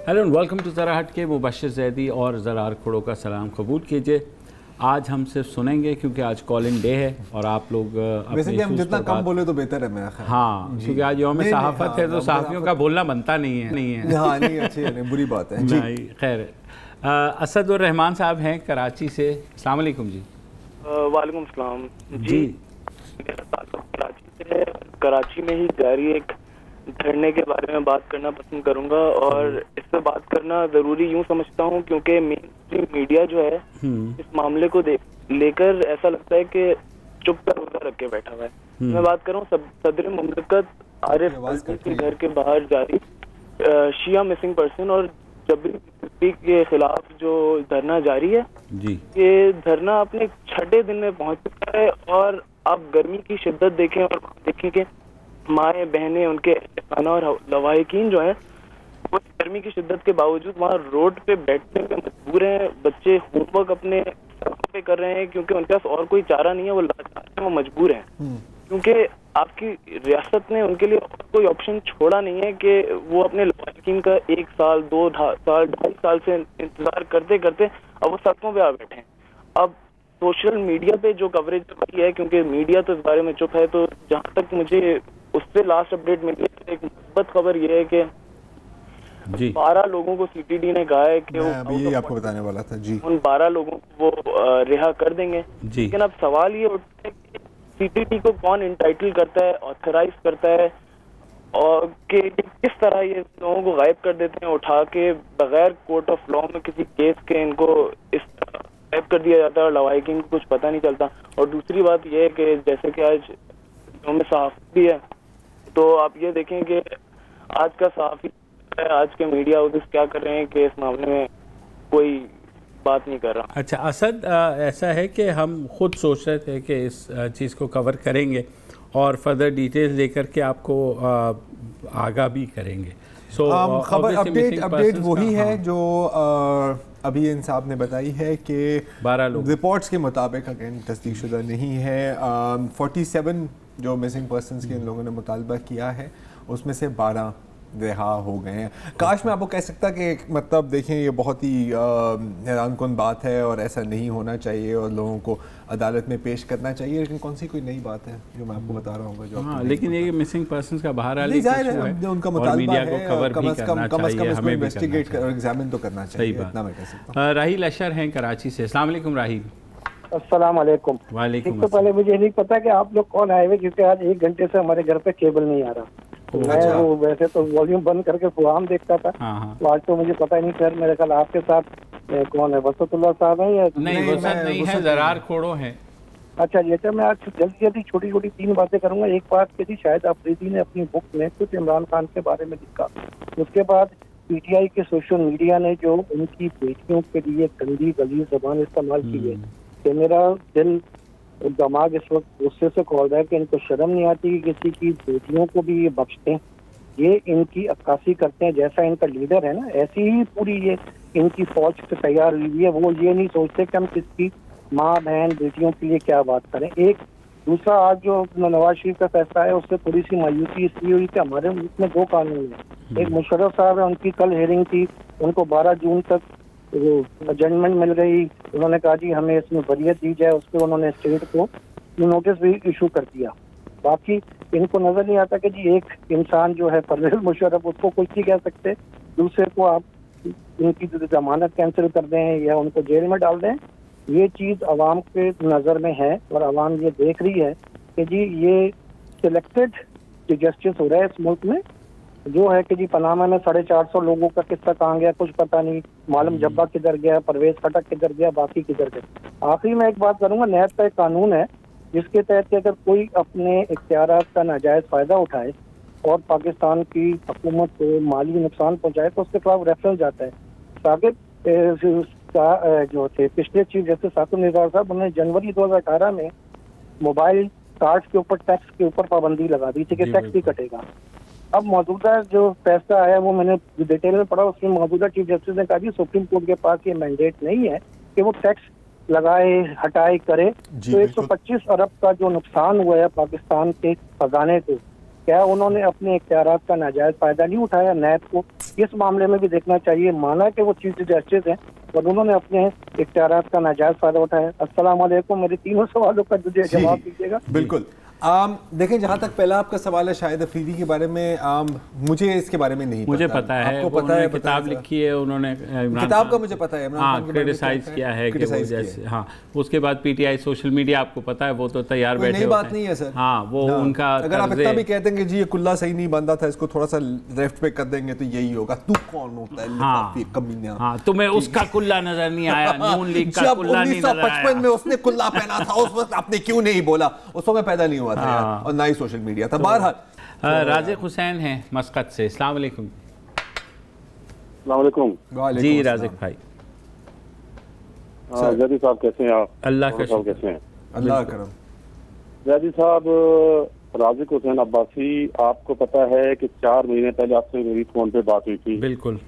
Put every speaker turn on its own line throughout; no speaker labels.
Hello and welcome to ज़रा हट के। मुबश्शिर ज़ैदी और ज़रार खुड़ो का सलाम कबूल कीजिए। आज हम सिर्फ सुनेंगे क्योंकि आज कॉलिंग डे है और आप लोग
वैसे कि हम जितना कम बोले तो बेहतर है मेरा ख्याल।
हाँ, क्योंकि आज यौम सहाफ़त है तो सहाफ़ियों का बोलना बनता नहीं है।
हाँ नहीं, अच्छी नहीं, बुरी बात है जी।
खैर, असदुर रहमान साहब हैं कराची से। अस्सलाम वालेकुम जी।
वालेकुम सलाम
जी।
मेरा ताल्लुक कराची से है। कराची में ही जारी एक धरने के बारे में बात करना पसंद करूंगा और इस पे बात करना जरूरी यूं समझता हूं क्योंकि मेन स्ट्रीम मीडिया जो है इस मामले को लेकर ऐसा लगता है कि चुप कर रोजा रख के बैठा हुआ है। मैं बात कर रहा हूँ सदर मुमलिकत आरिफ के घर के बाहर जारी शिया मिसिंग पर्सन और जबरी के खिलाफ जो धरना जारी है
जी,
ये धरना अपने 6 दिन में पहुंच चुका है और आप गर्मी की शिद्दत देखें और देखें कि माए बहनें उनके खाना और लवाहिकीन जो है वो गर्मी की शिद्दत के बावजूद वहाँ रोड पे बैठने में मजबूर हैं। बच्चे होमवर्क अपने पे कर रहे हैं क्योंकि उनके पास और कोई चारा नहीं है, वो लाचार हैं, वो मजबूर हैं क्योंकि आपकी रियासत ने उनके लिए कोई ऑप्शन छोड़ा नहीं है कि वो अपने लवाहिकीन का 1 साल 2 साल 2.5 साल से इंतजार करते करते अब वो सड़कों पे आ बैठे हैं। अब सोशल मीडिया पे जो कवरेज वही है क्योंकि मीडिया तो इस बारे में चुप है। तो जहाँ तक मुझे उससे लास्ट अपडेट मिली है एक मुस्बत खबर ये है कि 12 लोगों को सीटीडी ने कहा है कि वो
यही आपको बताने वाला था जी, उन
12 लोगों को वो रिहा कर देंगे। लेकिन अब सवाल ये उठता है कि सीटीडी को कौन इंटाइटल करता है, ऑथराइज करता है और कि किस तरह ये लोगों को गायब कर देते हैं उठा के बगैर कोर्ट ऑफ लॉ में किसी केस के इनको इस तरह गायब कर दिया जाता है और लवाहिकीन को कुछ पता नहीं चलता। और दूसरी बात यह है कि जैसे कि आज यौम सहाफ़त भी है तो आप ये देखें कि आज का सहाफ़ी आज के मीडिया हाउसेस क्या कर रहे हैं कि इस मामले में कोई बात नहीं कर रहा।
अच्छा असद, ऐसा है कि हम खुद सोच रहे थे कि इस चीज़ को कवर करेंगे और फर्दर डिटेल्स लेकर के आपको आगाह भी करेंगे।
खबर अपडेट वही है जो अभी इंसाफ ने बताई है कि
12 लोग
रिपोर्ट्स के मुताबिक अगेन तस्दीक शुदा नहीं है। 47 जो मिसिंग पर्सनस के इन लोगों ने मुतालबा किया है उसमें से 12 रिहा हो गए हैं। काश मैं आपको कह सकता कि मतलब देखें ये बहुत ही हैरानकुन बात है और ऐसा नहीं होना चाहिए और लोगों को अदालत में पेश करना चाहिए, लेकिन कौन सी कोई नई बात है जो मैं आपको बता रहा हूँ जो
लेकिन ये मिसिंग पर्संस का बाहर आने
उनका मुतालबा है कम अज कम इसको इन्वेस्टिगेट कर एग्जामिन तो करना चाहिए, इतना मैं कह सकता हूँ।
राहील अशर हैं कराची से। अस्सलाम वालेकुम राहील।
अस्सलाम वालेकुम।
वालेकुम।
तो पहले मुझे नहीं पता कि आप लोग कौन आए हुए क्योंकि आज 1 घंटे से हमारे घर पे केबल नहीं आ रहा। मैं वो वैसे तो वॉल्यूम बंद करके प्रोग्राम देखता था। तो आज तो मुझे पता ही नहीं सर, मेरे ख्याल आपके साथ कौन है, वसतुल्लाह साहब है या
नहीं? वसत नहीं है, ज़रार खोड़ो है।
अच्छा जी, अच्छा मैं आज जल्दी जल्दी छोटी छोटी 3 बातें करूंगा। एक बात की थी, शायद अफरीदी ने अपनी बुक में कुछ इमरान खान के बारे में लिखा। उसके बाद पीटीआई के सोशल मीडिया ने जो उनकी बेटियों के लिए गंदी गलीज ज़बान इस्तेमाल की है कि मेरा दिल और दिमाग इस वक्त गुस्से से खोल रहा है कि इनको शर्म नहीं आती कि किसी की बेटियों को भी ये बख्शते हैं, ये इनकी अक्कासी करते हैं। जैसा इनका लीडर है ना, ऐसी ही पूरी ये इनकी फौज से तैयार हुई है। वो ये नहीं सोचते कि हम किसकी माँ बहन बेटियों के लिए क्या बात करें। एक दूसरा, आज जो नवाज शरीफ का फैसला है उससे थोड़ी सी मायूसी इसलिए हुई कि हमारे मुल्क में 2 कानून है। एक मुशर्रफ साहब है, उनकी कल हेयरिंग थी, उनको 12 जून तक जजमेंट मिल गई। उन्होंने कहा जी हमें इसमें वरीयत दी जाए, उस पर उन्होंने स्टेट को नोटिस भी इशू कर दिया। बाकी इनको नजर नहीं आता कि जी एक इंसान जो है परवेज मुशर्रफ, उसको कुछ नहीं कह सकते, दूसरे को आप उनकी जमानत कैंसिल कर दें या उनको जेल में डाल दें। ये चीज अवाम के नजर में है और अवाम ये देख रही है कि जी ये सिलेक्टेड जो जस्टिस हो रहा है इस मुल्क में, जो है कि जी पनामा में 450 लोगों का किस्सा कहाँ गया कुछ पता नहीं, मालूम जब्बा किधर गया, परवेज खटक किधर गया, बाकी किधर गए। आखिरी में एक बात करूंगा, नैब का एक कानून है जिसके तहत अगर कोई अपने इख्तियारात का नाजायज फायदा उठाए और पाकिस्तान की हुकूमत को माली नुकसान पहुंचाए तो उसके खिलाफ रेफरेंस जाता है। साकिब जो थे पिछले चीफ जस्टिस साकिब निज़ार साहब, उन्होंने जनवरी 2018 में मोबाइल कार्ड के ऊपर टैक्स के ऊपर पाबंदी लगा दी थी कि टैक्स भी कटेगा। अब मौजूदा जो फैसला आया वो मैंने डिटेल में पढ़ा, उसमें मौजूदा चीफ जस्टिस ने कहा कि सुप्रीम कोर्ट के पास ये मैंडेट नहीं है कि वो टैक्स लगाए हटाए करे। तो 125 अरब का जो नुकसान हुआ है पाकिस्तान के खजाने को, क्या उन्होंने अपने इख्तियारात का नाजायज फायदा नहीं उठाया? नैब को इस मामले में भी देखना चाहिए। माना कि वो चीफ जस्टिस हैं और उन्होंने अपने इख्तियारात का नाजायज फायदा उठाया। अस्सलाम वालेकुम, मेरे तीनों सवालों का मुझे जवाब दीजिएगा।
बिल्कुल। देखें, जहाँ तक पहला आपका सवाल है शाहिद अफरीदी के बारे में, मुझे इसके बारे में नहीं
मुझे पता है।
आपको पता है?
किताब लिखी है उन्होंने,
किताब का मुझे पता है।
हाँ, क्रिटिसाइज किया है कि वो जैसे, हाँ, उसके बाद पीटीआई सोशल मीडिया, आपको पता है वो तो तैयार बैठे,
नई बात नहीं है सर।
हाँ, वो उनका,
अगर आप इतना भी कहते हैं कि जी ये कुल्ला सही नहीं बंदा था, इसको थोड़ा सा लेफ्ट पे कर देंगे तो यही होगा। तू कौन होता है?
हाँ,
कमीना।
हाँ, तुम्हें उसका कुल्ला नजर नहीं आया? नून लीग का कुल्ला नहीं नजर आया?
1955 में उसने कुल्ला पहना था, उस वक्त आपने क्यों नहीं बोला? उस वक्त मैं पैदा नहीं हुआ था और ना ही सोशल मीडिया था। बहरहाल
राजिक हुसैन हैं मस्कत से। अस्सलाम वालेकुम।
अस्सलाम वालेकुम।
जी राजिक भाई।
जैदी साहब कैसे हैं आप?
अल्लाह का शुक्र।
कैसे हैं?
अल्लाह करम।
जैदी साहब, राजिक हुसैन अब्बासी, आपको पता है कि 4 महीने पहले आपसे मेरी फोन पे बात हुई थी।
बिल्कुल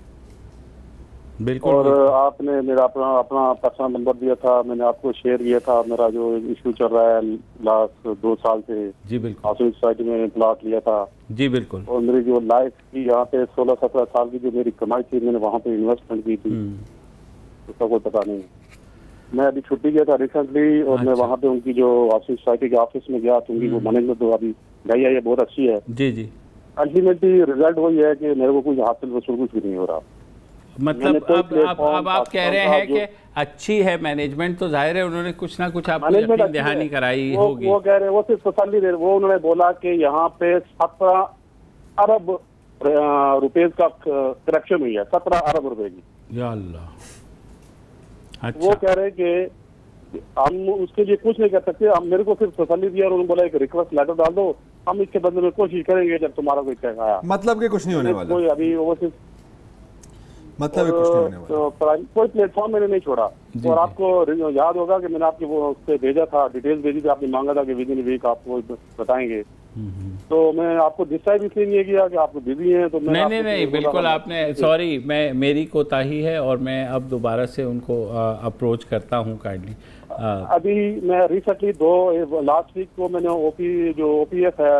बिल्कुल।
और आपने मेरा अपना पर्सनल नंबर दिया था, मैंने आपको शेयर किया था मेरा जो इशू चल रहा है लास्ट 2 साल से।
जी बिल्कुल।
हाउसिंग सोसाइटी में प्लॉट लिया था।
जी बिल्कुल।
और मेरी जो लाइफ की यहाँ पे 16-17 साल की जो मेरी कमाई थी, मैंने वहाँ पे इन्वेस्टमेंट की थी, उसका कोई पता नहीं। मैं अभी छुट्टी गया था रिसेंटली और मैं वहाँ पे उनकी जो हाउसिंग सोसाइटी के ऑफिस में गया तो उनकी वो मैनेजमेंट तो अभी गई है, ये बहुत अच्छी है।
जी जी।
अल्टीमेटली रिजल्ट वही है कि मेरे को कुछ हासिल वसूल कुछ भी नहीं हो रहा।
मतलब अब आप कह रहे हैं कि अच्छी है मैनेजमेंट, तो जाहिर है उन्होंने कुछ ना कुछ आपको यकीन दहानी कराई होगी।
वो कह रहे हैं, वो सिर्फ तसल्ली दे रहे, वो उन्होंने बोला कि यहाँ पे 17 अरब रुपए का करेक्शन हुई है, 17 अरब रुपए की।
या अल्लाह। अच्छा।
वो कह रहे हैं कि हम उसके लिए कुछ नहीं कर सकते, हम मेरे को सिर्फ तसल्ली दिया और उन्होंने बोला एक रिक्वेस्ट लेटर डाल दो, हम इसके बदले में कोशिश करेंगे जब तुम्हारा कोई कहेगा आया।
मतलब कि कुछ नहीं होने वाला।
कोई अभी वो सिर्फ
मतलब कुछ नहीं होने वाला।
कोई प्लेटफॉर्म मैंने नहीं छोड़ा। और आपको याद होगा कि मैंने आपके वो उससे भेजा था, डिटेल्स भेजी थी, आपने मांगा था कि विद इन वीक आपको बताएंगे। तो मैं आपको डिसाइड इसलिए नहीं किया कि आप बिजी हैं, तो
नहीं बिल्कुल आपने, सॉरी, मेरी कोताही है और मैं अब दोबारा से उनको अप्रोच करता हूँ काइंडली।
अभी मैं रिसेंटली लास्ट वीक को मैंने ओपीएफ है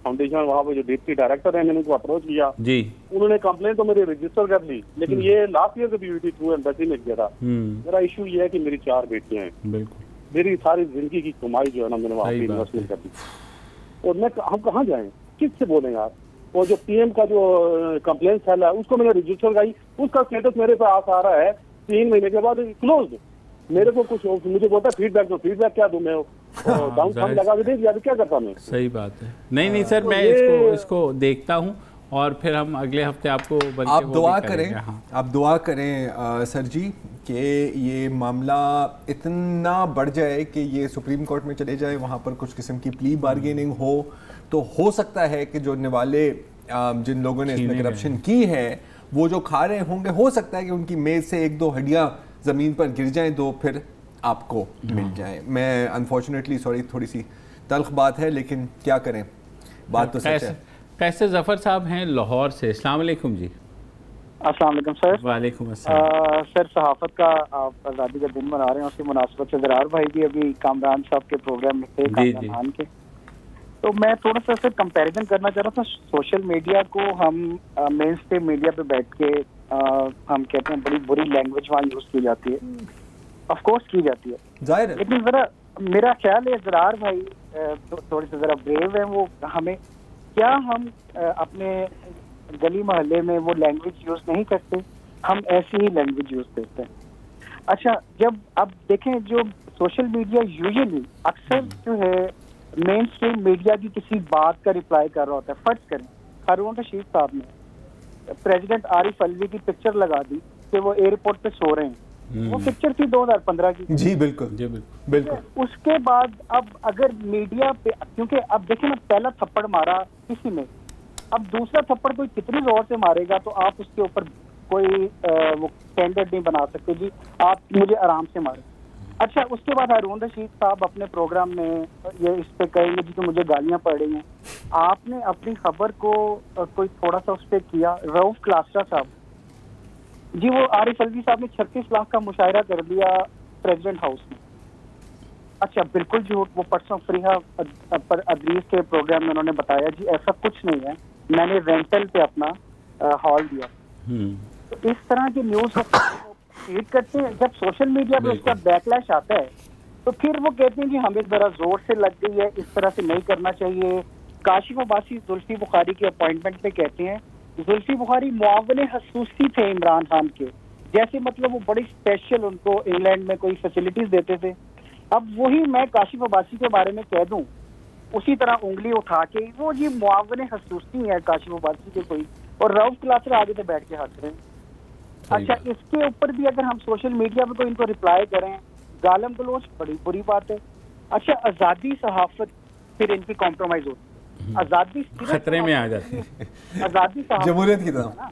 फाउंडेशन, वहाँ पे जो डिप्टी डायरेक्टर है, मैंने उनको अप्रोच किया जी। उन्होंने कंप्लेन तो मेरी रजिस्टर कर ली, लेकिन ये लास्ट ईयर कभी हुई थी, थ्रू एम्बेसी में किया था। मेरा इशू ये है कि मेरी 4 बेटियां हैं। बिल्कुल। मेरी सारी जिंदगी की कमाई जो है ना, मैंने वहाँ पे इन्वेस्टमेंट कर दी, और हम कहाँ जाएं, किससे बोलें आप? और जो पीएम का जो कंप्लेन फैला है उसको मैंने रजिस्टर कराई, उसका स्टेटस मेरे पास आ रहा है 3 महीने के बाद क्लोज। मेरे को कुछ मुझे बोलता है फीडबैक, तो फीडबैक क्या दूं मैं? डाउन साउंड लगा के दे दिया, क्या करता मैं?
सही बात है। नहीं सर, मैं इसको देखता हूँ और फिर हम अगले हफ्ते आपको
आप दुआ करें। आप दुआ करें सर जी कि ये मामला इतना बढ़ जाए कि ये सुप्रीम कोर्ट में चले जाए, वहाँ पर कुछ किस्म की प्ली बार्गेनिंग हो तो सकता है कि जो निवाले जिन लोगों ने इसमें करप्शन की है वो जो खा रहे होंगे, हो सकता है कि उनकी मेज से 1-2 हड्डियाँ ज़मीन पर गिर जाएं तो फिर आपको मिल जाए। मैं अनफॉर्चुनेटली सॉरी, थोड़ी सी तल्ख बात है, लेकिन क्या करें, बात तो सच है।
कैसे जफ़र साहब हैं लाहौर से। अस्सलाम वालेकुम जी।
अस्सलाम वालेकुम सर।
वालेकुम अस्सलाम।
सर, सहाफ़त का आप आज़ादी का दिन मना रहे हैं, उसकी मुनासिबत से ज़रार भाई भी अभी कामरान साहब के प्रोग्राम में थे, कामरान खान के, तो मैं थोड़ा सा सर कंपैरिजन करना चाह रहा था। सोशल मीडिया को हम मेन स्ट्रीम मीडिया पे बैठ के हम कहते हैं बड़ी बुरी लैंग्वेज वहाँ यूज़ की जाती है, ऑफ कोर्स की जाती है, जाहिर है, लेकिन ज़रा मेरा ख्याल है ज़रार भाई थोड़े से ज़रा ब्रेव हैं, वो हमें क्या हम अपने गली मोहल्ले में वो लैंग्वेज यूज़ नहीं करते, हम ऐसी ही लैंग्वेज यूज़ करते हैं। अच्छा, जब अब देखें जो सोशल मीडिया यूजुअली अक्सर जो है मेन स्ट्रीम मीडिया की किसी बात का रिप्लाई कर रहा होता है। फर्ज करें हारून रशीद साहब ने प्रेसिडेंट आरिफ अलवी की पिक्चर लगा दी कि वो एयरपोर्ट पे सो रहे हैं, वो पिक्चर थी 2015 की।
जी बिल्कुल बिल्कुल।
उसके बाद अब अगर मीडिया पे, क्योंकि अब देखें ना, पहला थप्पड़ मारा किसी ने, अब दूसरा थप्पड़ कोई कितनी जोर से मारेगा तो आप उसके ऊपर कोई वो स्टैंडर्ड नहीं बना सकते जी, आप मुझे आराम से मारे। अच्छा, उसके बाद हारून रशीद साहब अपने प्रोग्राम में ये इस पे कहेंगे जी कि मुझे गालियां पड़ रही हैं। आपने अपनी खबर को कोई थोड़ा सा उस पर किया। रऊफ क्लास्ट्रा साहब जी, वो आरिफ अलवी साहब ने 36 लाख का मुशायरा कर दिया प्रेसिडेंट हाउस में। अच्छा बिल्कुल झूठ। वो परसों फरीहा अदरीस के प्रोग्राम में उन्होंने बताया जी ऐसा कुछ नहीं है, मैंने रेंटल पे अपना हॉल दिया। तो इस तरह की न्यूज फीड करते हैं। जब सोशल मीडिया पे उसका बैकलैश आता है तो फिर वो कहते हैं कि हमें जरा जोर से लग गई है, इस तरह से नहीं करना चाहिए। काशिफ अब्बासी जुल्फी बुखारी के अपॉइंटमेंट पे कहते हैं जुल्फी बुखारी मुआवने खसूसी थे इमरान खान के, जैसे मतलब वो बड़ी स्पेशल उनको इंग्लैंड में कोई फैसिलिटीज देते थे। अब वही मैं काशिफ अब्बासी के बारे में कह दूं उसी तरह उंगली उठा के वो जी मुआवने खसूसी है काशिफ अब्बासी के कोई, और रऊफ क्लासर आगे से बैठ के हंस रहे हैं। अच्छा इसके ऊपर भी अगर हम सोशल मीडिया पे कोई इनको रिप्लाई करें, गालम गलोच, बड़ी बुरी बात है। अच्छा आज़ादी सहाफत फिर इनकी कॉम्प्रोमाइज होती है, आज़ादी
खतरे में आ जाती है,
आज़ादी
जमहूरियत की तरह।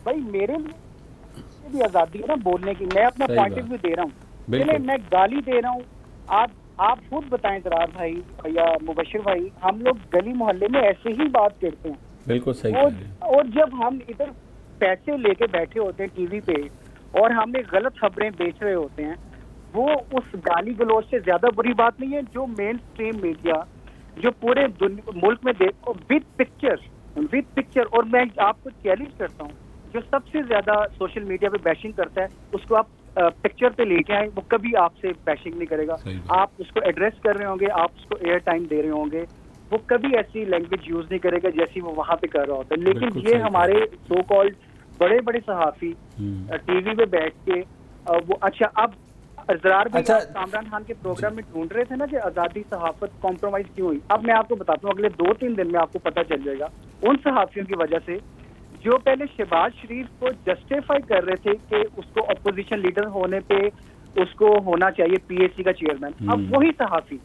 भाई मेरे लिए भी आज़ादी है ना बोलने की, मैं अपना पॉइंट ऑफ व्यू दे रहा हूँ, चले मैं गाली दे रहा हूँ। आप खुद बताएं जरार भाई या मुबशिर भाई, हम लोग गली मोहल्ले में ऐसे ही बात करते हैं।
बिल्कुल सही।
और जब हम इधर पैसे लेके बैठे होते हैं टीवी पे और हमें गलत खबरें बेच रहे होते हैं, वो उस गाली गलौज से ज्यादा बुरी बात नहीं है जो मेन स्ट्रीम मीडिया जो पूरे मुल्क में देखो विद पिक्चर। और मैं आपको चैलेंज करता हूँ जो सबसे ज्यादा सोशल मीडिया पे बैशिंग करता है उसको आप पिक्चर पे लेके आए, वो कभी आपसे बैशिंग नहीं करेगा। आप उसको एड्रेस कर रहे होंगे, आप उसको एयर टाइम दे रहे होंगे, वो कभी ऐसी लैंग्वेज यूज नहीं करेगा जैसी वो वहां पे कर रहा होता है। लेकिन ये हमारे सो कॉल्ड बड़े बड़े सहाफी टीवी पे बैठ के वो अच्छा अब जरार भी कामरान खान के प्रोग्राम में ढूंढ रहे थे ना कि आज़ादी सहाफत कॉम्प्रोमाइज क्यों हुई। अब मैं आपको बताता हूँ अगले 2-3 दिन में आपको पता चल जाएगा उन सहाफियों की वजह से जो पहले शहबाज शरीफ को जस्टिफाई कर रहे थे कि उसको अपोजिशन लीडर होने पे उसको होना चाहिए पीएसी का चेयरमैन, अब वही सहाफी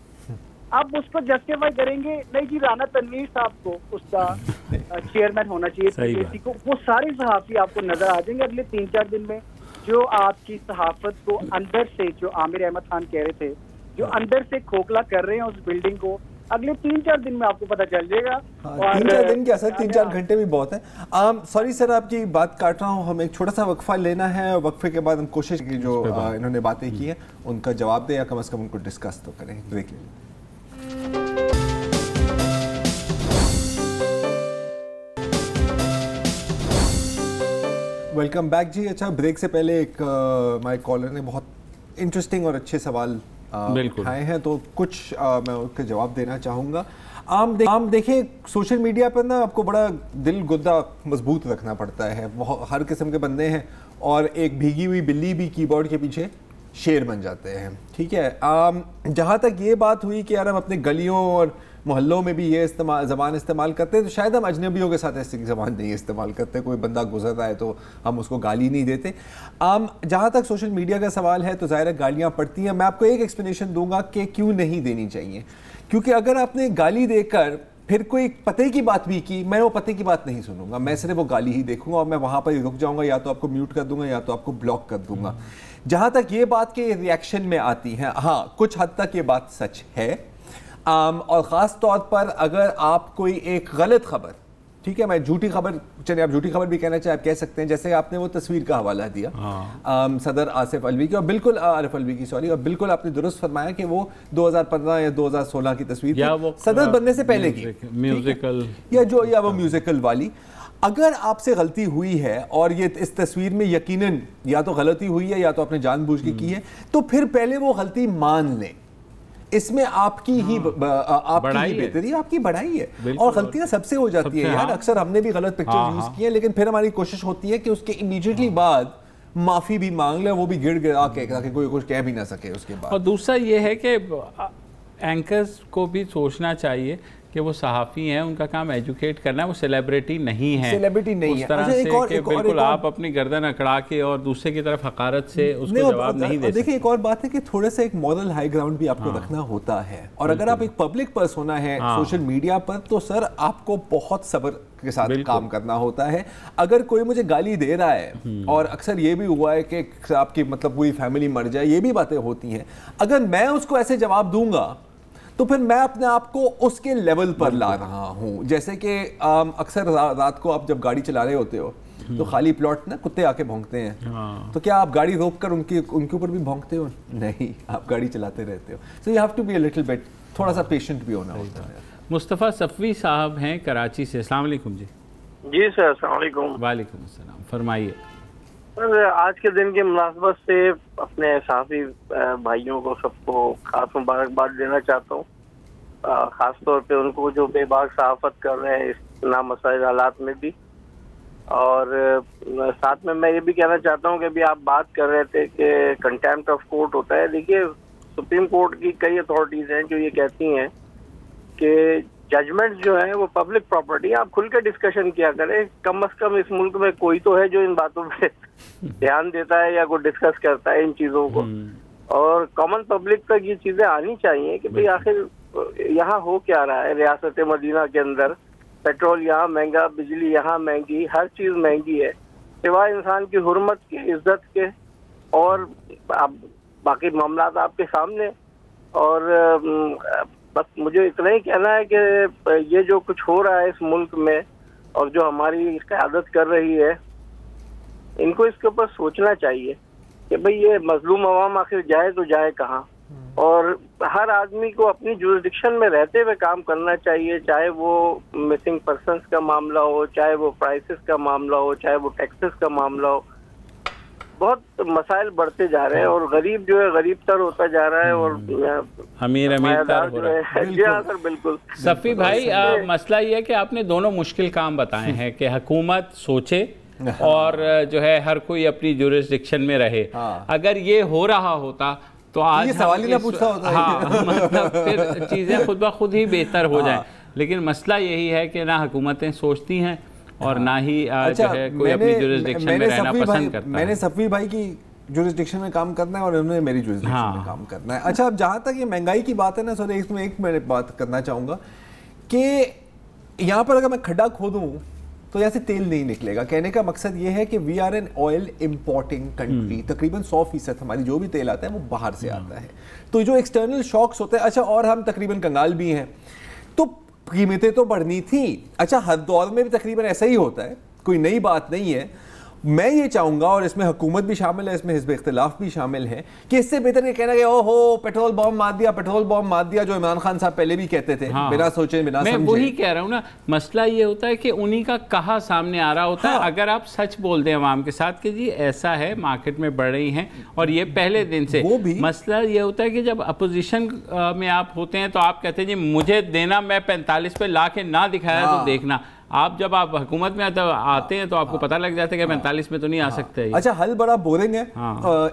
अब उसको जस्टिफाई करेंगे नहीं जी राना तनवीर साहब को उसका चेयरमैन होना चाहिए पीएसी को। वो सारे सहाफी आपको नजर आ जाएंगे अगले 3-4 दिन में जो आपकी सहाफत को अंदर से, जो आमिर अहमद खान कह रहे थे, जो अंदर से खोखला कर रहे हैं उस बिल्डिंग को, अगले 3-4 दिन में आपको पता चल जाएगा।
3-4 दिन क्या सर, 3-4 घंटे भी बहुत है। सॉरी सर आपकी बात काट रहा हूँ, हमें एक छोटा सा वक्फा लेना है, वक्फे के बाद हम कोशिश की जो इन्होंने बातें की हैं उनका जवाब दें या कम से कम उनको डिस्कस तो करें। ब्रेक लें। वेलकम बैक जी। अच्छा ब्रेक से पहले एक माय कॉलर ने बहुत इंटरेस्टिंग और अच्छे सवाल उठाए हैं तो कुछ मैं उसके जवाब देना चाहूँगा। आम देखिए सोशल मीडिया पर ना आपको बड़ा दिल गुद्दा मजबूत रखना पड़ता है, हर किस्म के बंदे हैं और एक भीगी हुई बिल्ली भी कीबोर्ड के पीछे शेर बन जाते हैं, ठीक है। जहाँ तक ये बात हुई कि यार हम अपने गलियों और मोहल्लों में भी ये ज़बान इस्तेमाल करते हैं तो शायद हम अजनबियों के साथ ऐसी ज़बान नहीं इस्तेमाल करते। कोई बंदा गुजर रहा है तो हम उसको गाली नहीं देते। जहाँ तक सोशल मीडिया का सवाल है तो ज़ाहिर है गालियाँ पड़ती हैं। मैं आपको एक एक्सप्लेनेशन दूंगा कि क्यों नहीं देनी चाहिए, क्योंकि अगर आपने गाली देकर फिर कोई पते की बात भी की, मैं वो पते की बात नहीं सुनूंगा, मैं सिर्फ वो गाली ही देखूंगा और मैं वहाँ पर ही रुक जाऊँगा, या तो आपको म्यूट कर दूंगा या तो आपको ब्लॉक कर दूंगा। जहाँ तक ये बात के रिएक्शन में आती है, हाँ कुछ हद तक ये बात सच है। और ख़ास तौर पर अगर आप कोई एक गलत खबर, ठीक है, मैं झूठी खबर, चलिए आप झूठी खबर भी कहना चाहे आप कह सकते हैं, जैसे आपने वो तस्वीर का हवाला दिया सदर आसिफ अलवी की, और बिल्कुल आरिफ अलवी की सॉरी, और बिल्कुल आपने दुरुस्त फरमाया कि वो 2015 या 2016 की तस्वीर थी, सदर बनने से पहले की
म्यूजिकल
या वो म्यूजिकल वाली। अगर आपसे गलती हुई है और ये इस तस्वीर में यकीनन या तो गलती हुई है या तो आपने जानबूझ के की है, तो फिर पहले वो गलती मान लें। इसमें आपकी ही बेहतरी, आपकी बढ़ाई है। और गलतियां सबसे हो जाती है यार, अक्सर हमने भी गलत पिक्चर यूज की है, लेकिन फिर हमारी कोशिश होती है कि उसके इमीडिएटली बाद माफी भी मांग ले, वो भी गिड़गिड़ा के ताकि कोई कुछ कह भी ना सके उसके बाद।
और दूसरा ये है कि एंकर्स को भी सोचना चाहिए कि वो सहाफ़ी हैं, उनका काम एजुकेट करना है, वो सेलिब्रिटी नहीं है, उस तरह से कि बिल्कुल आप अपनी गर्दन अकड़ा के और दूसरे की तरफ हकारत से उसको जवाब नहीं दे।
देखिए एक और बात है कि थोड़ा सा एक मॉरल हाई ग्राउंड भी आपको रखना होता है, और अगर आप एक पब्लिक पर्सोना है सोशल मीडिया पर तो सर आपको बहुत सब्र के साथ काम करना होता है। अगर कोई मुझे गाली दे रहा है, और अक्सर ये भी हुआ है कि आपकी मतलब पूरी फैमिली मर जाए, ये भी बातें होती हैं, अगर मैं उसको ऐसे जवाब दूंगा तो फिर मैं अपने आप को उसके लेवल पर ला रहा हूं। जैसे कि अक्सर रात को आप जब गाड़ी चला रहे होते हो तो खाली प्लॉट ना कुत्ते आके भौंकते हैं। तो क्या आप गाड़ी रोक कर उनके ऊपर भी भौंकते हो? नहीं, आप गाड़ी चलाते रहते हो। So you have to be a little bit, थोड़ा सा पेशेंट भी होना होता है।
मुस्तफ़ा सफ़वी साहब हैं कराची से। अस्सलाम वालेकुम जी।
जी सर, अस्सलाम वालेकुम।
वालेकुम अस्सलाम, फरमाइए।
सर, आज के दिन की मुनासबत से अपने साथी भाइयों को सबको खास मुबारकबाद देना चाहता हूँ, खास तौर पे उनको जो बेबाक सहाफत कर रहे हैं इस नामसाइल हालात में भी। और साथ में मैं ये भी कहना चाहता हूँ कि अभी आप बात कर रहे थे कि कंटेम्प्ट ऑफ कोर्ट होता है। देखिए, सुप्रीम कोर्ट की कई अथॉरिटीज़ हैं जो ये कहती हैं कि जजमेंट्स जो है वो पब्लिक प्रॉपर्टी, आप खुल के डिस्कशन किया करें। कम से कम इस मुल्क में कोई तो है जो इन बातों पे ध्यान देता है या कोई डिस्कस करता है इन चीज़ों को। और कॉमन पब्लिक तक ये चीज़ें आनी चाहिए कि भाई आखिर यहाँ हो क्या रहा है। रियासत मदीना के अंदर पेट्रोल यहाँ महंगा, बिजली यहाँ महंगी, हर चीज़ महंगी है सिवाय इंसान की हुर्मत के, इज्जत के। और अब बाकी मामला आपके सामने। और बस मुझे इतना ही कहना है कि ये जो कुछ हो रहा है इस मुल्क में और जो हमारी क़यादत कर रही है, इनको इसके ऊपर सोचना चाहिए कि भाई ये मजलूम अवाम आखिर जाए तो जाए कहाँ। और हर आदमी को अपनी जुरिडिक्शन में रहते हुए काम करना चाहिए, चाहे वो मिसिंग पर्सन्स का मामला हो, चाहे वो प्राइसेस का मामला हो, चाहे वो टैक्सेस का मामला हो। बहुत मसाइल बढ़ते जा रहे हैं और गरीब जो है गरीब तर होता जा रहा है और
अमीर तर हो रहा है।
जी हाँ सर, बिल्कुल।
सफ़ी भाई, मसला ये है कि आपने दोनों मुश्किल काम बताए हैं कि हुकूमत सोचे और जो है हर कोई अपनी जुरिस्डिक्शन में रहे। अगर ये हो रहा होता तो आज
सवाल ही ना पूछता होता।
हाँ, मतलब फिर चीज़ें खुद ब खुद ही बेहतर हो जाएं। लेकिन मसला यही है कि ना हुकूमतें सोचती हैं और ना ही जो है कोई अपनी जुरिस्डिक्शन में रहना पसंद करता है।
मैंने सफ़ी भाई की जुरिस्डिक्शन में काम करना है और उन्होंने मेरी जुरिस्डिक्शन में काम करना है। अच्छा, अब जहाँ तक ये महंगाई की बात है ना सर, इसमें एक मैं बात करना चाहूँगा कि यहाँ पर अगर मैं खड्डा खोदूँ तो यहाँ से तेल नहीं निकलेगा। कहने का मकसद ये है कि we are an oil importing country. तकरीबन 100% हमारी जो भी तेल आता है वो बाहर से आता है। तो जो एक्सटर्नल शॉक्स होते हैं, अच्छा, और हम तकरीबन कंगाल भी हैं, तो कीमतें तो बढ़नी थी। अच्छा, हर दौर में भी तकरीबन ऐसा ही होता है, कोई नई बात नहीं है। मैं ये चाहूँगा, और इसमें हुकूमत भी शामिल है, इसमें हिज़्ब इख्तिलाफ भी शामिल है, कि इससे बेहतर ये कहना कि ओहो पेट्रोल बॉम्ब मार दिया, पेट्रोल बॉम्ब मार दिया, जो इमरान खान साहब पहले भी कहते थे। हाँ, बिना सोचे बिना समझे।
मैं वही कह रहा हूँ ना, मसला ये होता है कि उन्हीं का कहा सामने आ रहा होता है। अगर आप सच बोल दें अवाम के साथ कि जी ऐसा है, मार्केट में बढ़ रही हैं और ये पहले दिन से, वो भी मसला ये होता है कि जब अपोजिशन में आप होते हैं तो आप कहते हैं जी मुझे देना, मैं 45 पे ला के ना दिखाया तो देखना। आप जब आप हुकूमत में आते हैं तो आपको पता लग जाता है कि 45 में तो नहीं आ सकते।
अच्छा, हल बड़ा बोरिंग है,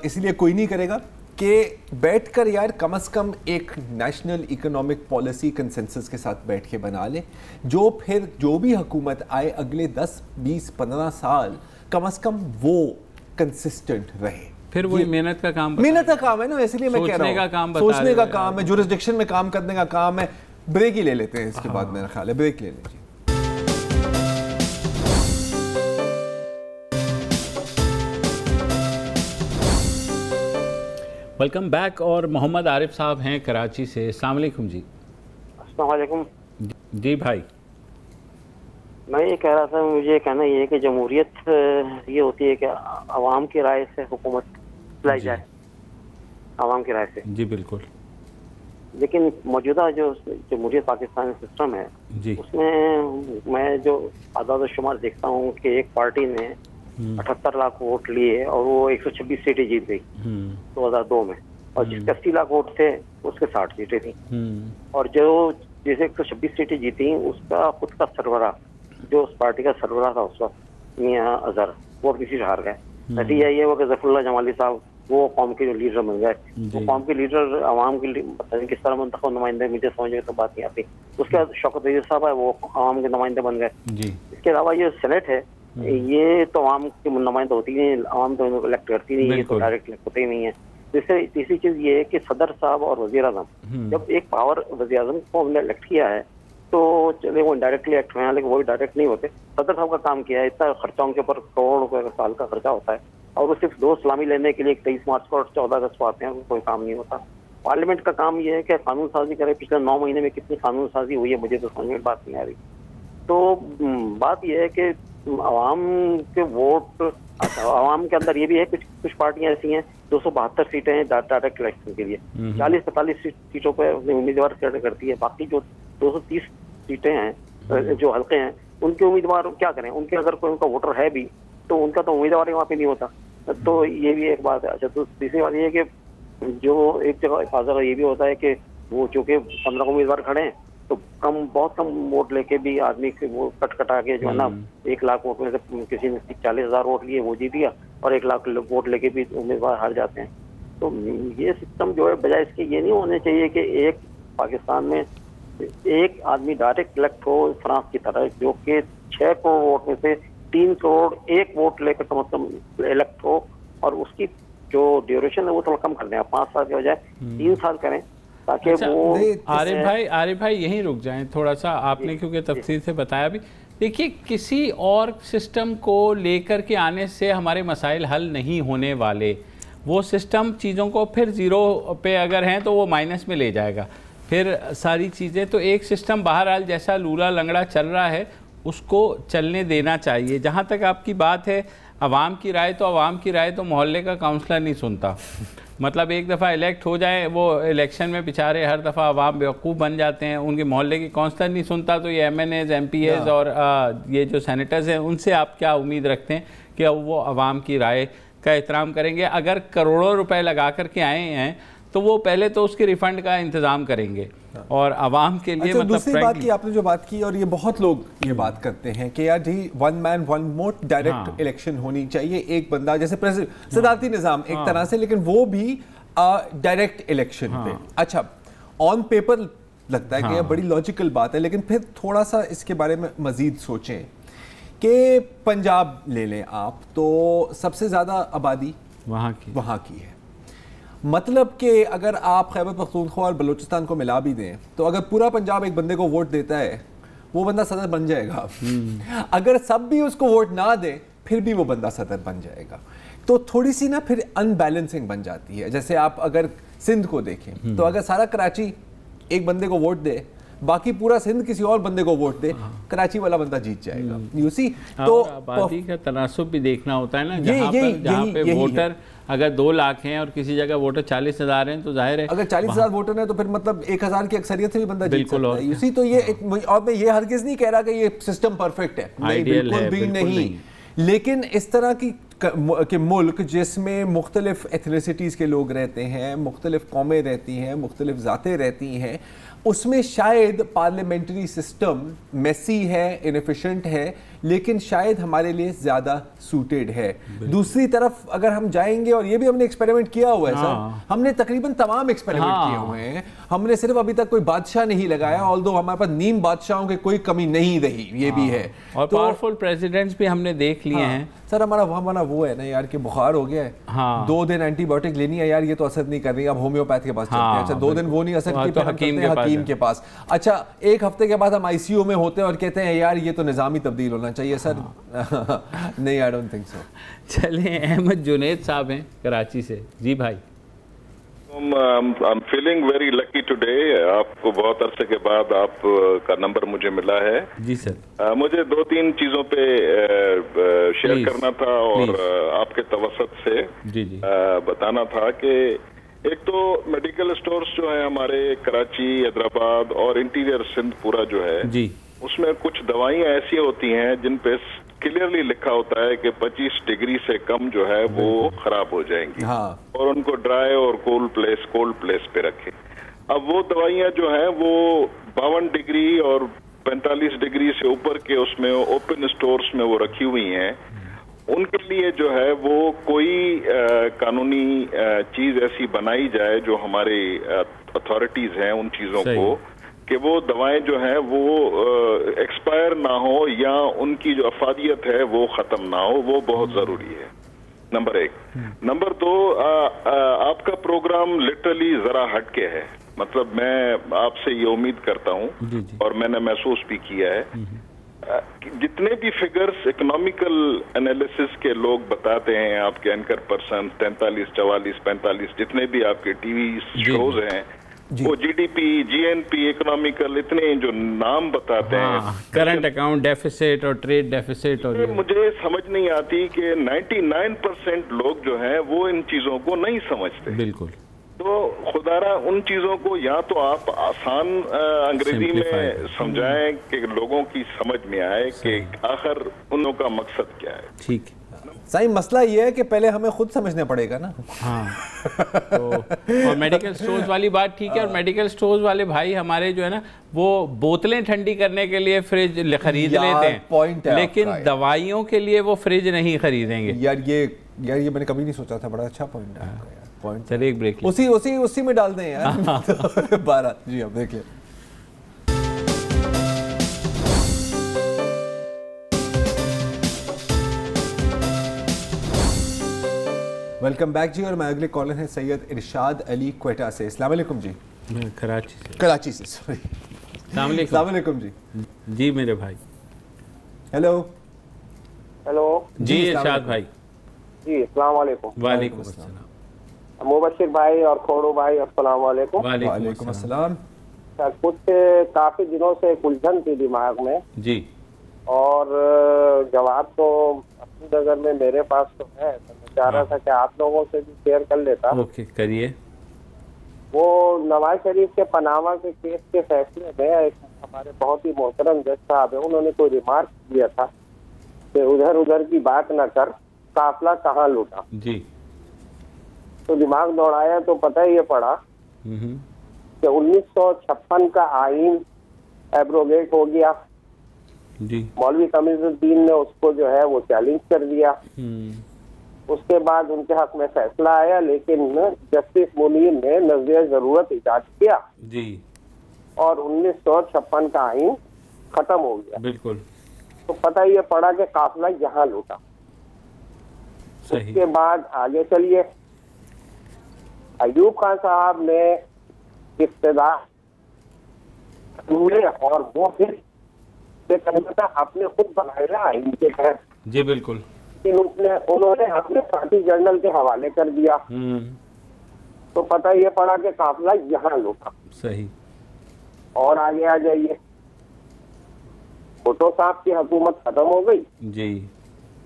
इसलिए कोई नहीं करेगा कि बैठकर यार कम से कम एक नेशनल इकोनॉमिक पॉलिसी कंसेंसस के साथ बैठ के बना ले, जो फिर जो भी हुकूमत आए अगले 10, 20, 15 साल कम से कम वो कंसिस्टेंट रहे।
फिर वही मेहनत का काम
है ना, इसलिए मैं कह रहा हूँ सोचने का काम है, जुरिस्डिक्शन में काम करने का काम है। ब्रेक ही ले लेते हैं इसके बाद, मेरा ख्याल है ब्रेक ले लीजिए।
Welcome back. और मोहम्मद आरिफ साहब हैं कराची से। अस्सलाम वालेकुम जी।
अस्सलाम वालेकुम
जी भाई,
मैं ये कह रहा था, मुझे कहना ये है कि जमहूरियत ये होती है कि आवाम की राय से हुकूमत लाई जाए, आवाम की राय से।
जी बिल्कुल।
लेकिन मौजूदा जो जमहूरियत पाकिस्तान सिस्टम है
जी,
उसमें मैं जो आदाद शुमार देखता हूँ कि एक पार्टी ने 78 लाख वोट लिए और वो 126 सीटें जीत गई 2002 में, और जिसके 80 लाख वोट थे उसके 60 सीटें थी। और जो जिसे 126 सीटें जीती उसका खुद का सरबराह, जो उस पार्टी का सरबराह था उस वक्त, मियां अजहर, वो किसी से हार गए। नतीजा ये हुआ कि ज़फ़रुल्लाह जमाली साहब वो कौम के जो लीडर बन गए। वो कौम के लीडर आवाम के किस तरह मुंतखब नुमाइंदे, मुझे समझ में तो बात नहीं आती। उसके बाद शौकत वज़ीर साहब है, वो आवाम के नुमाइंदे बन गए। इसके अलावा ये सेनेट है, ये तो आवाम की नुमाइंदा होती नहीं, आवाम तो इनको इलेक्ट करती नहीं, ये तो डायरेक्ट इलेक्ट होते ही नहीं है। तीसरी चीज ये है कि सदर साहब और वज़ीर आज़म, जब एक पावर वज़ीर आज़म को हमने इलेक्ट किया है तो चले वो डायरेक्टली इलेक्ट हुए हैं, लेकिन वो भी डायरेक्ट नहीं होते। सदर साहब का काम किया है, इतना खर्चा उनके ऊपर करोड़ों रुपए का साल का खर्चा होता है, और वो सिर्फ 2 सलामी लेने के लिए 23 मार्च को और 14 अगस्त को आते हैं, कोई काम नहीं होता। पार्लियामेंट का काम ये है कि कानून साजी करे। पिछले 9 महीने में कितनी कानून साजी हुई है मुझे तो समझ में बात नहीं आ रही। तो बात यह है कि आवाम के वोट, आवाम के अंदर ये भी है, कुछ पार्टियां ऐसी हैं 272 सीटें हैं डायरेक्ट इलेक्शन के लिए, 40-45 सीटों पर उम्मीदवार करती है। बाकी जो 230 सीटें हैं जो हल्के हैं, उनके उम्मीदवार क्या करें? उनके अगर कोई उनका वोटर है भी तो उनका तो उम्मीदवार ही वहाँ पे नहीं होता। तो ये भी एक बात है। अच्छा, तो तीसरी बात ये है कि जो एक जगह फायदा ये भी होता है कि वो चूंकि 15 उम्मीदवार खड़े हैं तो बहुत कम वोट लेके भी आदमी के वो कटा के जो है ना 1 लाख वोट में से किसी ने 40,000 वोट लिए वो जीत गया, और 1 लाख वोट लेके भी उम्मीदवार हार जाते हैं। तो ये सिस्टम जो है बजाय इसके ये नहीं होने चाहिए कि एक पाकिस्तान में एक आदमी डायरेक्ट इलेक्ट हो फ्रांस की तरह, जो कि 6 करोड़ वोट में से 3 करोड़ 1 वोट लेकर कम से कम इलेक्ट हो, और उसकी जो ड्यूरेशन है वो थोड़ा कम कर दें, 5 साल के बजाय 3 साल करें, ताकि वो
आरिफ भाई यहीं रुक जाएं थोड़ा सा। आपने क्योंकि तफसील से बताया भी, देखिए किसी और सिस्टम को लेकर के आने से हमारे मसाइल हल नहीं होने वाले। वो सिस्टम चीज़ों को फिर ज़ीरो पे अगर हैं तो वो माइनस में ले जाएगा फिर सारी चीज़ें। तो एक सिस्टम बहरहाल जैसा लूला लंगड़ा चल रहा है उसको चलने देना चाहिए। जहाँ तक आपकी बात है आवाम की राय, तो आवाम की राय तो मोहल्ले का काउंसलर नहीं सुनता। मतलब एक दफ़ा इलेक्ट हो जाए वो इलेक्शन में बेचारे हर दफ़ा आवाम बेवकूफ़ बन जाते हैं, उनके मोहल्ले की काउंसलर नहीं सुनता, तो ये MNAs MPAs और ये जो सेनेटर्स हैं उनसे आप क्या उम्मीद रखते हैं कि वो आवाम की राय का एहतराम करेंगे? अगर करोड़ों रुपए लगा करके आए हैं तो वो पहले तो उसके रिफंड का इंतज़ाम करेंगे और आवाम के लिए मतलब
दूसरी बात की आपने जो बात की, और ये बहुत लोग ये बात करते हैं कि यार जी 1 मैन 1 वोट डायरेक्ट इलेक्शन होनी चाहिए, एक बंदा जैसे सदारती निज़ाम एक तरह से, लेकिन वो भी डायरेक्ट इलेक्शन पे। अच्छा, ऑन पेपर लगता है कि यह बड़ी लॉजिकल बात है, लेकिन फिर थोड़ा सा इसके बारे में मजीद सोचें कि पंजाब ले लें आप, तो सबसे ज़्यादा आबादी वहाँ की है। मतलब कि अगर आप खैबर पख्तूनख्वा और बलूचिस्तान को मिला भी दें तो अगर पूरा पंजाब एक बंदे को वोट देता है वो बंदा सदर बन जाएगा। अगर सब भी उसको वोट ना दे फिर भी वो बंदा सदर बन जाएगा। तो थोड़ी सी ना फिर अनबैलेंसिंग बन जाती है। जैसे आप अगर सिंध को देखें तो अगर सारा कराची एक बंदे को वोट दे, बाकी पूरा सिंध किसी और बंदे को वोट दे, कराची वाला बंदा जीत जाएगा। यू सी, तो
आबादी का तनासुब भी देखना होता है ना। जहाँ पे वोटर अगर 2 लाख हैं और किसी जगह वोटर 40,000 हैं तो जाहिर है
अगर 40,000 वोटर हैं तो फिर मतलब 1,000 की अक्सरियत से भी बंदा जीत सकता है। इसी तो ये और मैं ये हरगिज़ नहीं कह रहा कि ये सिस्टम परफेक्ट है, बिल्कुल भी नहीं। लेकिन इस तरह की कि मुल्क जिसमें मुख्तलिफ एथनिसिटीज़ के लोग रहते हैं, मुख्तलिफ कौमें रहती हैं, मुख्तलिफ ज़ातें रहती हैं, उसमें शायद पार्लियामेंट्री सिस्टम मेसी है, इनएफिशिएंट है, लेकिन शायद हमारे लिए ज़्यादा सूटेड है। दूसरी तरफ अगर हम जाएंगे, और ये भी हमने एक्सपेरिमेंट किया हुआ है सर, हमने तकरीबन तमाम एक्सपेरिमेंट किए हुए हैं, हमने सिर्फ अभी तक कोई बादशाह नहीं लगाया, ऑल्दो हमारे पास नीम बादशाहों की कोई कमी नहीं रही, ये भी है।
और तो पावरफुल प्रेसिडेंट्स भी हमने देख लिए हैं
सर। हमारा वो है ना यार कि बुखार हो गया है, 2 दिन एंटीबायोटिक लेनी है यार, ये तो असर नहीं कर रही, अब होम्योपैथ के पास चलते हैं। अच्छा 2 दिन वो नहीं असर की, तो हकीम के पास। अच्छा 1 हफ्ते के बाद हम ICU में होते हैं और कहते हैं यार ये तो निज़ाम ही तब्दील होना चाहिए सर। नहीं, आई डोंट थिंक सो।
चलिए अहमद जुनैद साहब हैं कराची से। जी भाई।
I'm feeling very lucky today. आपको बहुत अरसे के बाद आपका नंबर मुझे मिला है।
जी सर।
मुझे 2-3 चीज़ों पे शेयर करना था और आपके तवसत से बताना था कि एक तो मेडिकल स्टोर्स जो है हमारे कराची, हैदराबाद और इंटीरियर सिंध पूरा जो है
जी,
उसमें कुछ दवाइयाँ ऐसी होती हैं जिन पे क्लियरली लिखा होता है कि 25 डिग्री से कम जो है वो खराब हो जाएंगी। और उनको ड्राई और कोल्ड प्लेस पे रखें। अब वो दवाइयाँ जो है वो 52 डिग्री और 45 डिग्री से ऊपर के उसमें ओपन स्टोर्स में वो रखी हुई हैं। उनके लिए जो है वो कोई कानूनी चीज ऐसी बनाई जाए जो हमारे अथॉरिटीज हैं उन चीजों को, कि वो दवाएं जो हैं वो एक्सपायर ना हो या उनकी जो अफादियत है वो खत्म ना हो, वो बहुत जरूरी है। नंबर 1। नंबर 2, आपका प्रोग्राम लिटरली जरा हटके है। मतलब मैं आपसे ये उम्मीद करता हूँ और मैंने महसूस भी किया है, जितने भी फिगर्स इकोनॉमिकल एनालिसिस के लोग बताते हैं, आपके एंकर पर्सन 43, 44, 45 जितने भी आपके टीवी शोज हैं वो जीडीपी, जीएनपी, इकोनॉमिकल इतने जो नाम बताते हैं,
करंट अकाउंट डेफिसिट और ट्रेड डेफिसिट, और
मुझे समझ नहीं आती कि 99% लोग जो हैं वो इन चीजों को नहीं समझते।
बिल्कुल।
तो खुदारा उन चीजों को या तो आप आसान अंग्रेजी में समझाएं कि लोगों की समझ में आए कि आखिर उन का मकसद क्या है।
ठीक है।
सही मसला ये है कि पहले हमें खुद समझना पड़ेगा ना।
हाँ। तो और मेडिकल स्टोर्स वाली बात ठीक है, और मेडिकल स्टोर्स वाले भाई हमारे जो है ना वो बोतलें ठंडी करने के लिए फ्रिज खरीद लेते हैं,
पॉइंट है,
लेकिन दवाइयों के लिए वो फ्रिज नहीं खरीदेंगे।
यार ये मैंने कभी नहीं सोचा था, बड़ा अच्छा पॉइंट है आपका यार। पॉइंट
चलिए एक ब्रेक
उसी में डाल दें यार। 12 जी अब देखिए। वेलकम बैक जी, और मैं अगले कॉलर हैं सैयद इरशाद अली क्वेटा से। अस्सलाम वालेकुम जी। कराची से सॉरी। अस्सलाम वालेकुम जी।
जी मेरे भाई।
हेलो
जी इरशाद भाई।
जी अस्सलाम वालेकुम।
वालेकुम अस्सलाम।
मुबशिर भाई और खोड़ो भाई अस्सलाम वालेकुम।
वालेकुम अस्सलाम।
कुछ काफी दिनों से उलझन थी दिमाग में
जी,
और जवाब तो अपनी नजर में मेरे पास तो है, तो मैं चाह रहा था कि आप लोगों से भी शेयर कर लेता।
ओके करिए।
वो नवाज शरीफ के पनामा के केस के फैसले में एक हमारे बहुत ही मोहतरम जज साहब है, उन्होंने कोई रिमार्क दिया था कि उधर उधर की बात न कर, काफला कहाँ लूटा
जी।
तो दिमाग दौड़ाया तो पता ही ये पड़ा कि 1956 का आईन एब्रोगेट हो गया
जी।
मौलवी तमीजुद्दीन ने उसको जो है वो चैलेंज कर दिया। उसके बाद उनके हक में फैसला आया, लेकिन जस्टिस मुनीर ने नजरिया जरूरत इजाद किया
जी,
और 1956 का आईन खत्म हो गया।
बिल्कुल।
तो पता ये पड़ा कि काफिला यहाँ लूटा। उसके बाद आगे चलिए, अयूब खान साहब ने इब्तिदा और वो फिर अपने खुद बनाया आईन के तहत
जी, बिल्कुल।
उन्होंने अपने पार्टी जर्नल के हवाले कर दिया। तो पता ये पड़ा कि काफिला यहाँ लूटा।
सही।
और आगे आ जाइए, भुट्टो साहब की हुकूमत खत्म हो गई
जी,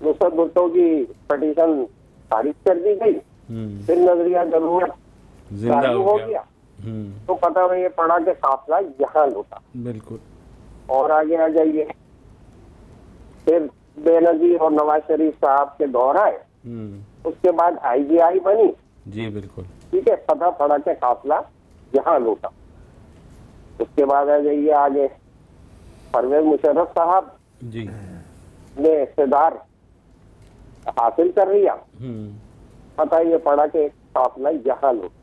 नुसरत भुट्टो की पिटीशन खारिज कर दी गई, फिर नजरिया जरूरत लागू हो गया। तो पता ये पड़ा कि काफिला यहाँ लूटा।
बिल्कुल।
और आगे आ जाइए, फिर बेनजीर और नवाज शरीफ साहब के दौर आए, उसके बाद IGI बनी
जी, बिल्कुल।
ठीक है, पता पड़ा कि काफिला यहाँ लूटा। उसके बाद आ जाइए आगे, परवेज मुशर्रफ साहब
जी
ने इक़्तिदार हासिल कर लिया, पता ये पड़ा कि काफिला यहाँ लूटा।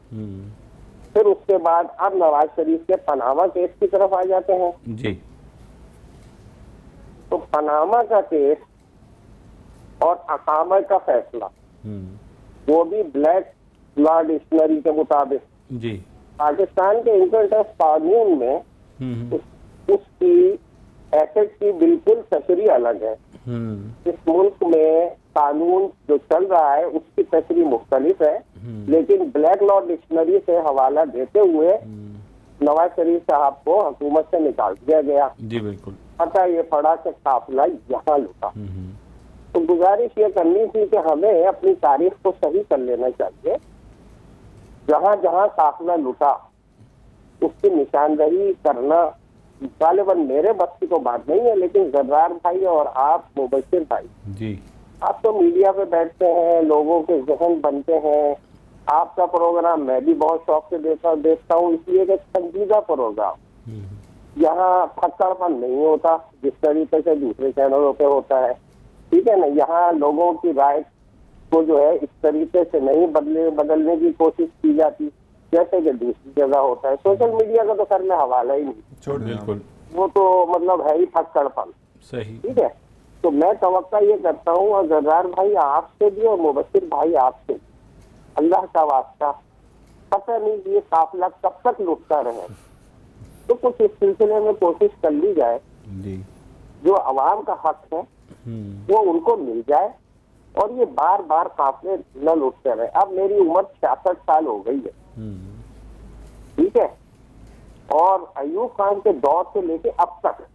फिर उसके बाद अब नवाज शरीफ के पनामा केस की तरफ आ जाते हैं
जी।
तो पनामा का केस और अकामा का फैसला, वो भी ब्लैक लॉ डिक्शनरी के मुताबिक
जी,
पाकिस्तान के इनकम टैक्स कानून में उसकी एसेट की बिल्कुल तशरीह अलग है। इस मुल्क में कानून जो चल रहा है उसकी तशरीह मुख्तलिफ है, लेकिन ब्लैक लॉ डिक्शनरी से हवाला देते हुए नवाज शरीफ साहब को हुकूमत से निकाल दिया गया
जी, बिल्कुल।
पता ये पड़ा कि काफिला यहाँ लुटा। तो गुजारिश ये करनी थी कि हमें अपनी तारीख को सही कर लेना चाहिए। जहाँ जहाँ काफिला लुटा उसकी निशानदही करना गालिबन मेरे बस की तो बात नहीं है, लेकिन जर्रार भाई और आप मुबशिर भाई जी, आप तो मीडिया पे बैठते हैं, लोगों के जहन बनते हैं। आपका प्रोग्राम मैं भी बहुत शौक से देखता हूँ, इसलिए एक संजीदा प्रोग्राम, यहाँ फक्कड़पन नहीं होता जिस तरीके से दूसरे चैनलों पे होता है, ठीक है ना। यहाँ लोगों की राय को जो है इस तरीके से नहीं बदलने की कोशिश की जाती जैसे कि दूसरी जगह होता है। सोशल मीडिया का तो खैर मैं हवाला ही नहीं,
बिल्कुल,
वो तो मतलब है ही फक्कड़पन।
सही,
ठीक है। तो मैं तवक्का ये करता हूँ, और जर्रार भाई आपसे भी और मुबशिर भाई आपसे भी, अल्लाह का वास्ता, पता नहीं ये काफिला कब तक लुटता रहे, तो कुछ इस सिलसिले में कोशिश कर ली जाए जी। जो अवाम का हक है वो उनको मिल जाए, और ये बार बार काफिले न लुटते रहे। अब मेरी उम्र 66 साल हो गई है, ठीक है,
और अयूब खान के दौर से लेके अब तक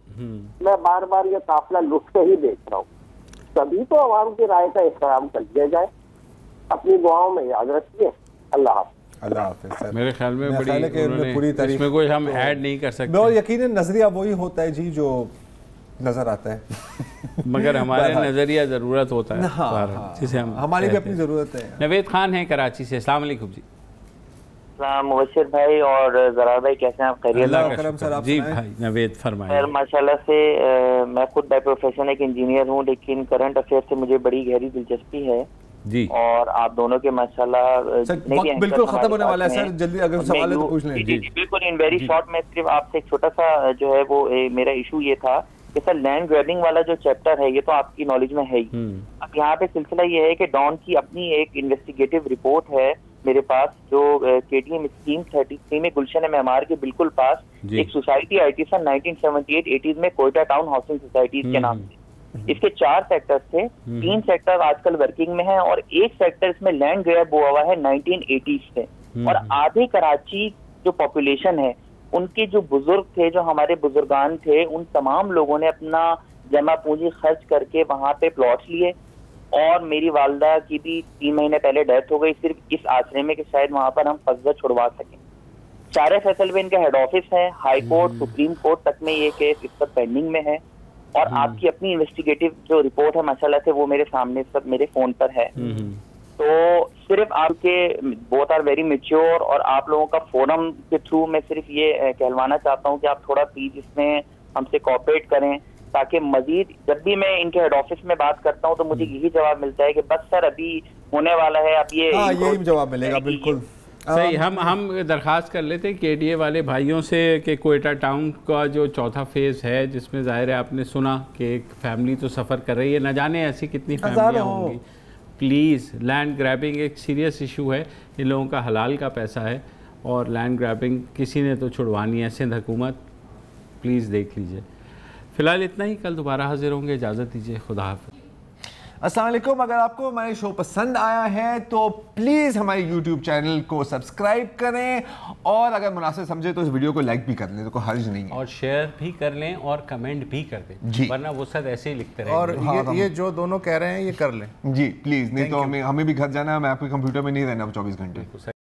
मैं बार बार ये काफिला लुटते ही देख रहा हूँ। तभी तो आवाम की राय का एहतराम कर दिया जाए। अपनी दुआओं में याद रखिए। अल्लाह हाफ़िज़।
अल्लाह हाफ़िज़ सर।
मेरे ख्याल में बड़ी पूरी तारीफ इसमें कोई हम ऐड नहीं कर सकते
और यकीनन नजरिया वही होता है जी जो नजर आता है
मगर हमारे नजरिया जरूरत होता है।
हाँ,
जिसे हम
हमारी भी अपनी जरूरत है।
नवेद खान है कराची से। अस्सलाम वालेकुम जी।
मुबशिर भाई और ज़रार भाई कैसे हैं आप?
खैरियत जी भाई। नवेद फरमाइए।
माशाल्लाह से मैं खुद बाय प्रोफेशन एक इंजीनियर हूं, लेकिन करंट अफेयर से मुझे बड़ी गहरी दिलचस्पी है
जी।
और आप दोनों के माशाल्लाह
बिल्कुल खत्म होने वाला है सर, जल्दी अगर सवाल है तो पूछ लें।
जी बिल्कुल इन वेरी शॉर्ट। मैं सिर्फ आपसे एक छोटा सा जो है वो मेरा इशू ये था कि सर लैंड ग्रैबिंग वाला जो चैप्टर है ये तो आपकी नॉलेज में है ही। अब यहाँ पे सिलसिला ये है कि डॉन की अपनी एक इन्वेस्टिगेटिव रिपोर्ट है मेरे पास, जो KTM स्कीम 33 में गुलशन मेमार के बिल्कुल पास एक सोसाइटी आई थी सन 1978-80 में कोयटा टाउन हाउसिंग सोसाइटीज के नाम से। इसके 4 सेक्टर्स थे, 3 सेक्टर आजकल वर्किंग में हैं और एक सेक्टर इसमें लैंड ग्रैब हुआ हुआ है 1980s से। और आधे कराची जो पॉपुलेशन है उनके जो बुजुर्ग थे, जो हमारे बुजुर्गान थे, उन तमाम लोगों ने अपना जमा पूंजी खर्च करके वहां पे प्लॉट्स लिए। और मेरी वालदा की भी 3 महीने पहले डेथ हो गई सिर्फ इस आसरे में कि शायद वहां पर हम कब्जा छुड़वा सकें। चारे फैसल में इनका हेड ऑफिस है, हाई कोर्ट सुप्रीम कोर्ट तक में ये केस इस पर पेंडिंग में है। और आपकी अपनी इन्वेस्टिगेटिव जो रिपोर्ट है माशाल्लाह से वो मेरे सामने सब मेरे फोन पर है। तो सिर्फ आपके बोथ आर वेरी मैच्योर और आप लोगों का फोरम के थ्रू मैं सिर्फ ये कहलवाना चाहता हूँ कि आप थोड़ा प्लीज इसमें हमसे कोऑपरेट करें, ताकि मजीद जब भी मैं इनके हेड ऑफिस में बात करता हूँ तो मुझे यही जवाब मिलता है कि बस सर अभी होने वाला है। अब ये
यही जवाब मिलेगा। बिल्कुल
सही। हम दरख्वास्त कर लेते हैं KDA वाले भाइयों से कि कोयटा टाउन का जो चौथा फेज़ है, जिसमें ज़ाहिर है आपने सुना कि एक फैमिली तो सफ़र कर रही है, न जाने ऐसी कितनी फैमिलियाँ होंगी। प्लीज़, लैंड ग्रैबिंग एक सीरियस इशू है, इन लोगों का हलाल का पैसा है और लैंड ग्रैबिंग किसी ने तो छुड़वानी है। सिंध हुकूमत प्लीज़ देख लीजिए। फ़िलहाल इतना ही, कल दोबारा हाजिर होंगे। इजाज़त दीजिए, खुदा हाफ़िज़।
अस्सलाम वालेकुम। अगर आपको हमारे शो पसंद आया है तो प्लीज़ हमारे YouTube चैनल को सब्सक्राइब करें और अगर मुनासिब समझे तो इस वीडियो को लाइक भी कर लें, तो कोई हर्ज नहीं है।
और शेयर भी कर लें और कमेंट भी कर दें, वरना वो सब ऐसे ही लिखते रहेंगे।
और ये जो दोनों कह रहे हैं ये कर लें
जी प्लीज़, नहीं तो हमें भी घर जाना है, मैं आपके कंप्यूटर में नहीं रहना 24 घंटे।